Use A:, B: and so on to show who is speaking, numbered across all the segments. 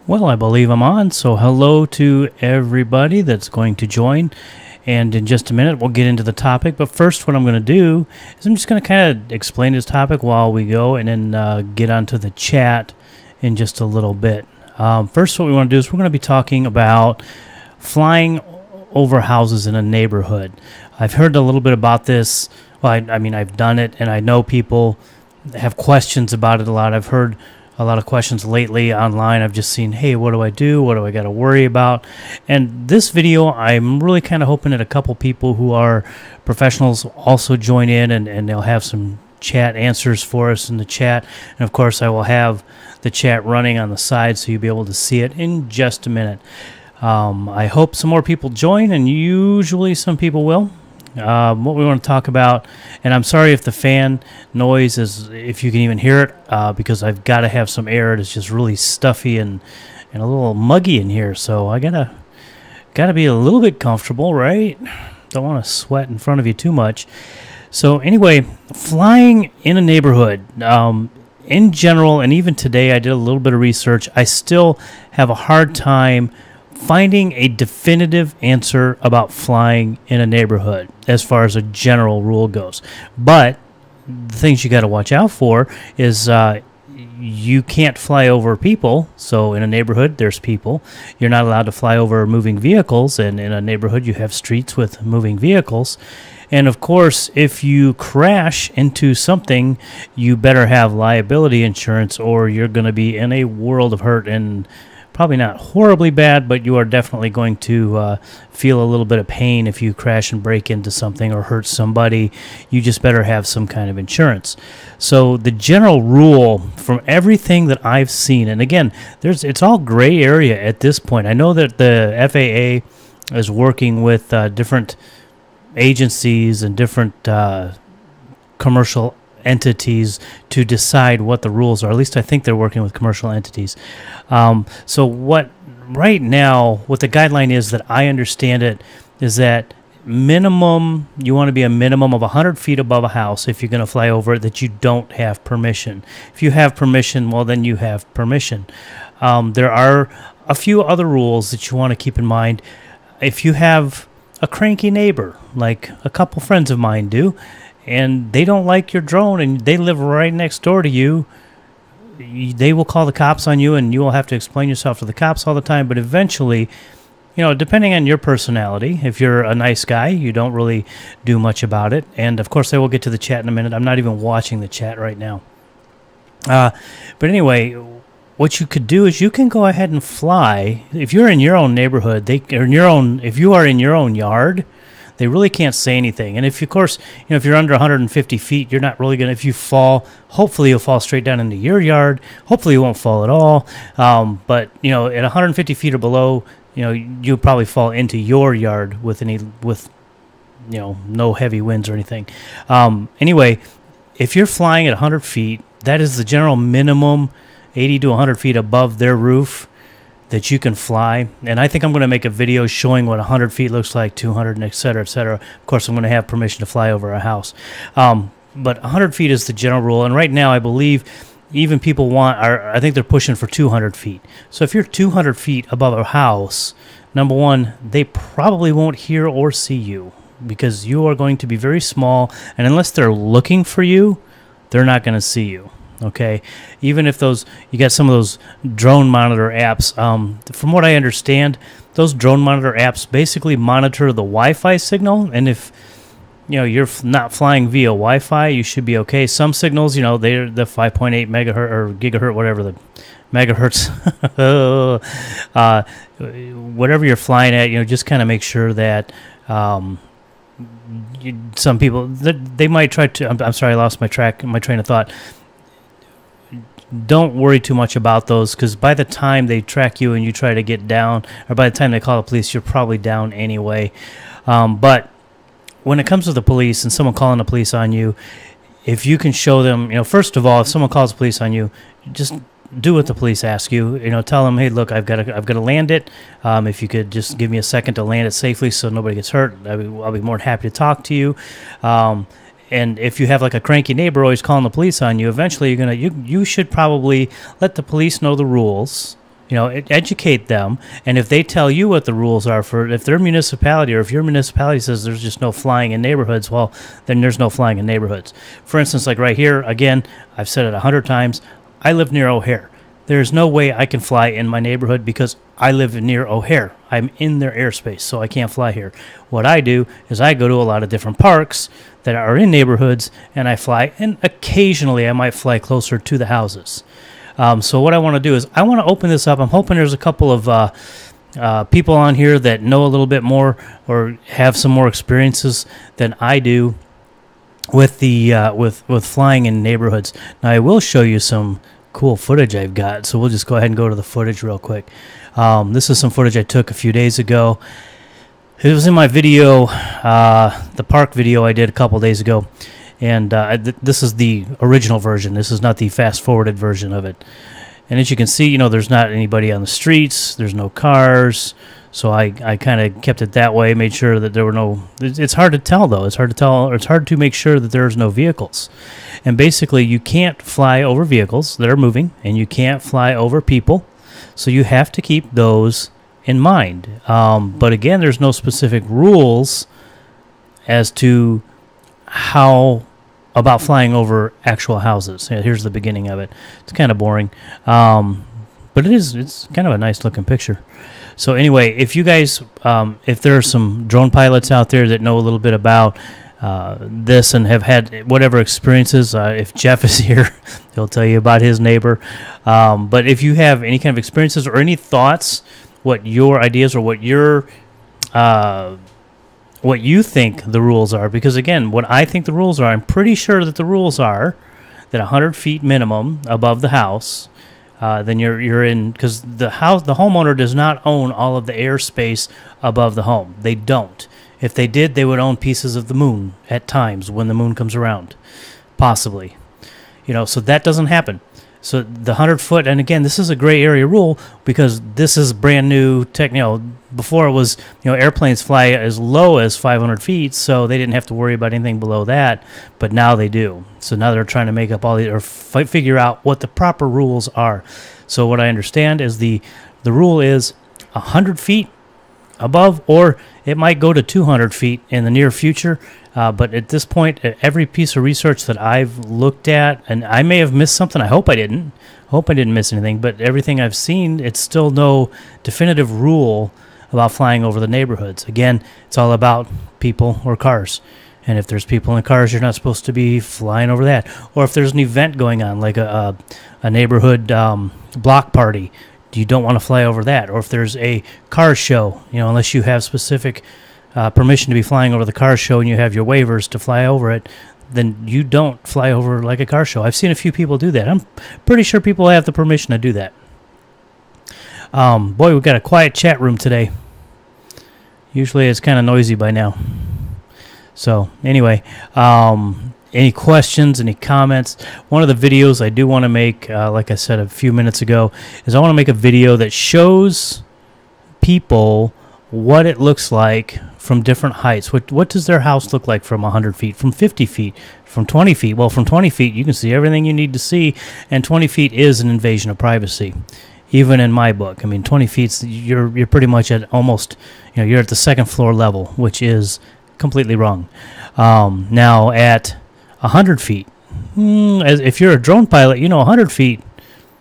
A: Well, I believe I'm on, so hello to everybody that's going to join. And in just a minute, we'll get into the topic. But first, what I'm going to do is I'm just going to kind of explain this topic while we go and then get onto the chat in just a little bit. First, what we want to do is we're going to be talking about flying over houses in a neighborhood. I've heard a little bit about this. Well, I mean, I've done it, and I know people have questions about it a lot. I've heard a lot of questions lately online. I've just seen, hey, what do I do? What do I got to worry about? And this video, I'm really kind of hoping that a couple people who are professionals also join in and they'll have some chat answers for us in the chat. And of course, I will have the chat running on the side so you'll be able to see it in just a minute. I hope some more people join, and usually some people will. What we want to talk about, and I'm sorry if the fan noise is, if you can even hear it, because I've got to have some air. It's just really stuffy and a little muggy in here, so I gotta be a little bit comfortable, right? Don't want to sweat in front of you too much. So anyway, flying in a neighborhood, in general, and even today, I did a little bit of research. I still have a hard time finding a definitive answer about flying in a neighborhood as far as a general rule goes. But the things you got to watch out for is you can't fly over people. So in a neighborhood, there's people. You're not allowed to fly over moving vehicles. And in a neighborhood, you have streets with moving vehicles. And of course, if you crash into something, you better have liability insurance or you're going to be in a world of hurt, and probably not horribly bad, but you are definitely going to feel a little bit of pain if you crash and break into something or hurt somebody. You just better have some kind of insurance. So the general rule from everything that I've seen, and again, it's all gray area at this point. I know that the FAA is working with different agencies and different commercial entities to decide what the rules are. At least I think they're working with commercial entities. So what right now, what the guideline is that I understand it is that minimum, you want to be a minimum of 100 feet above a house if you're going to fly over it, that you don't have permission. If you have permission, well, then you have permission. There are a few other rules that you want to keep in mind. If you have a cranky neighbor, like a couple friends of mine do, and they don't like your drone, and they live right next door to you, they will call the cops on you, and you will have to explain yourself to the cops all the time. But eventually, depending on your personality, if you're a nice guy, you don't really do much about it. And of course, I will get to the chat in a minute. I'm not even watching the chat right now. But anyway, what you could do is you can go ahead and fly. If you're in your own neighborhood, if you are in your own yard, they really can't say anything. And if you're under 150 feet, you're not really going to, if you fall, hopefully you'll fall straight down into your yard. Hopefully you won't fall at all. But at 150 feet or below, you'll probably fall into your yard with no heavy winds or anything. Anyway, if you're flying at 100 feet, that is the general minimum, 80 to 100 feet above their roof, that you can fly. And I think I'm going to make a video showing what 100 feet looks like, 200, and et cetera, et cetera. Of course, I'm going to have permission to fly over a house. But 100 feet is the general rule. And right now, I believe even people I think they're pushing for 200 feet. So if you're 200 feet above a house, number one, they probably won't hear or see you because you are going to be very small. And unless they're looking for you, they're not going to see you. Okay, even if you got some of those drone monitor apps, from what I understand, those drone monitor apps basically monitor the Wi-Fi signal, and if you're not flying via Wi-Fi, you should be okay. Some signals, they're the 5.8 megahertz or gigahertz, whatever the megahertz, whatever you're flying at, just kind of make sure that. Some people they might try to. I'm sorry, I lost my train of thought. Don't worry too much about those, because by the time they track you and you try to get down, or by the time they call the police, you're probably down anyway. But when it comes to the police and someone calling the police on you, if you can show them, first of all, if someone calls the police on you, just do what the police ask you. Tell them, hey, look, I've got to land it. If you could just give me a second to land it safely so nobody gets hurt, I'll be more than happy to talk to you. And if you have like a cranky neighbor always calling the police on you, eventually you should probably let the police know the rules educate them. And if they tell you what the rules are for, if their municipality or if your municipality says there's just no flying in neighborhoods, well, then there's no flying in neighborhoods. For instance, like right here, again, I've said it 100 times, I live near O'Hare. There's no way I can fly in my neighborhood because I live near O'Hare. I'm in their airspace, so I can't fly here. What I do is I go to a lot of different parks that are in neighborhoods, and I fly, and occasionally I might fly closer to the houses. So what I want to do is I want to open this up. I'm hoping there's a couple of people on here that know a little bit more or have some more experiences than I do with the with flying in neighborhoods. Now I will show you some cool footage I've got, so we'll just go ahead and go to the footage real quick. This is some footage I took a few days ago. It was in my video, the park video I did a couple days ago, and this is the original version. This is not the fast-forwarded version of it. And as you can see, there's not anybody on the streets. There's no cars, so I kind of kept it that way, made sure that there were no... It's hard to tell, though. It's hard to tell, or it's hard to make sure that there's no vehicles. And basically, you can't fly over vehicles that are moving, and you can't fly over people, so you have to keep those in mind. But again, there's no specific rules as to how about flying over actual houses. Yeah, here's the beginning of it. It's kind of boring, but it's kind of a nice looking picture. So anyway, if you guys, if there are some drone pilots out there that know a little bit about this and have had whatever experiences, if Jeff is here, he'll tell you about his neighbor. But if you have any kind of experiences or any thoughts, what your ideas or what you think the rules are, because again, what I think the rules are, I'm pretty sure that the rules are that 100 feet minimum above the house, then you're in, because the homeowner does not own all of the airspace above the home. They don't. If they did, they would own pieces of the moon at times when the moon comes around, possibly. So that doesn't happen. So the 100-foot, and again, this is a gray area rule because this is brand new tech. Before it was, airplanes fly as low as 500 feet, so they didn't have to worry about anything below that. But now they do. So now they're trying to make up all the, or figure out what the proper rules are. So what I understand is the rule is 100 feet above, or it might go to 200 feet in the near future. But at this point, every piece of research that I've looked at, and I may have missed something. I hope I didn't. Miss anything. But everything I've seen, it's still no definitive rule about flying over the neighborhoods. Again, it's all about people or cars. And if there's people in cars, you're not supposed to be flying over that. Or if there's an event going on, like a neighborhood block party, you don't want to fly over that. Or if there's a car show, unless you have specific permission to be flying over the car show and you have your waivers to fly over it, then you don't fly over like a car show. I've seen a few people do that. I'm pretty sure people have the permission to do that. Boy, we've got a quiet chat room today. Usually it's kind of noisy by now. So anyway, any questions, any comments? One of the videos I do want to make, like I said a few minutes ago, is I want to make a video that shows people what it looks like from different heights. What does their house look like from 100 feet, from 50 feet, from 20 feet? Well, from 20 feet, you can see everything you need to see, and 20 feet is an invasion of privacy, even in my book. I mean, 20 feet, you're pretty much at almost, you're at the second floor level, which is completely wrong. Now, at 100 feet, if you're a drone pilot, 100 feet,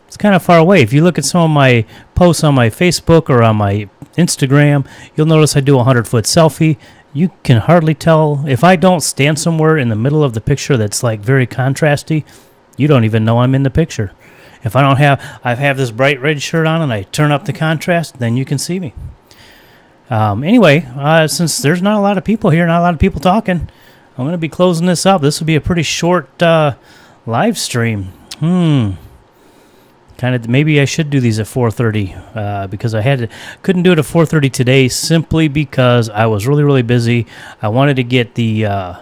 A: it's kind of far away. If you look at some of my posts on my Facebook or on my Instagram, you'll notice I do a 100-foot selfie. You can hardly tell. If I don't stand somewhere in the middle of the picture that's like very contrasty, you don't even know I'm in the picture. If I have this bright red shirt on and I turn up the contrast, then you can see me. Anyway, since there's not a lot of people here, not a lot of people talking, I'm going to be closing this up. This will be a pretty short live stream. Maybe I should do these at 4:30 because I couldn't do it at 4:30 today simply because I was really, really busy. I wanted to get the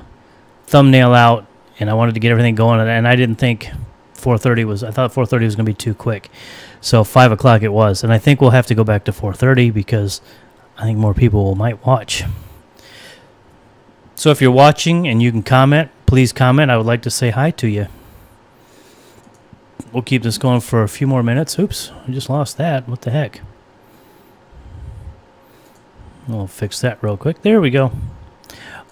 A: thumbnail out and I wanted to get everything going, and I didn't think 4:30 was. I thought 4:30 was going to be too quick, so 5 o'clock it was, and I think we'll have to go back to 4:30 because I think more people might watch. So if you're watching and you can comment, please comment. I would like to say hi to you. we'll keep this going for a few more minutes. Oops, I just lost that. What the heck? We'll fix that real quick. There we go.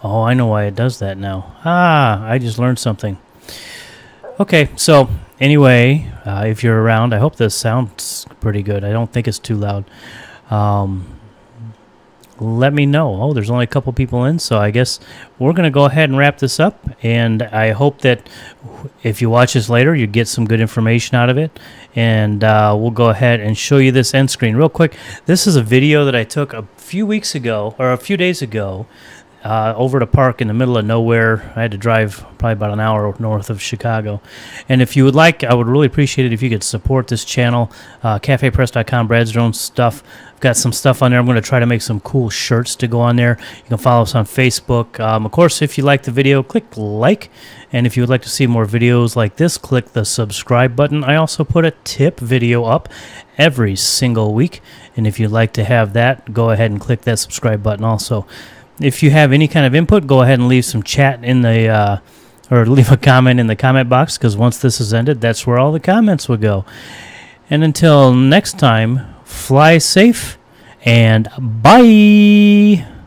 A: Oh, I know why it does that now. I just learned something. Okay, so anyway, if you're around, I hope this sounds pretty good. I don't think it's too loud. Let me know. Oh, there's only a couple people in, so I guess we're going to go ahead and wrap this up. And I hope that if you watch this later, you get some good information out of it. And we'll go ahead and show you this end screen real quick. This is a video that I took a few weeks ago, or a few days ago, over at a park in the middle of nowhere. I had to drive probably about an hour north of Chicago. And if you would like, I would really appreciate it if you could support this channel. CafePress.com, Brad's Drone stuff. I've got some stuff on there. I'm going to try to make some cool shirts to go on there. You can follow us on Facebook. Of course, if you like the video, click like. And if you would like to see more videos like this, click the subscribe button. I also put a tip video up every single week. And if you'd like to have that, go ahead and click that subscribe button also. If you have any kind of input, go ahead and leave some chat in the, or leave a comment in the comment box, because once this is ended, that's where all the comments will go. And until next time, fly safe and bye.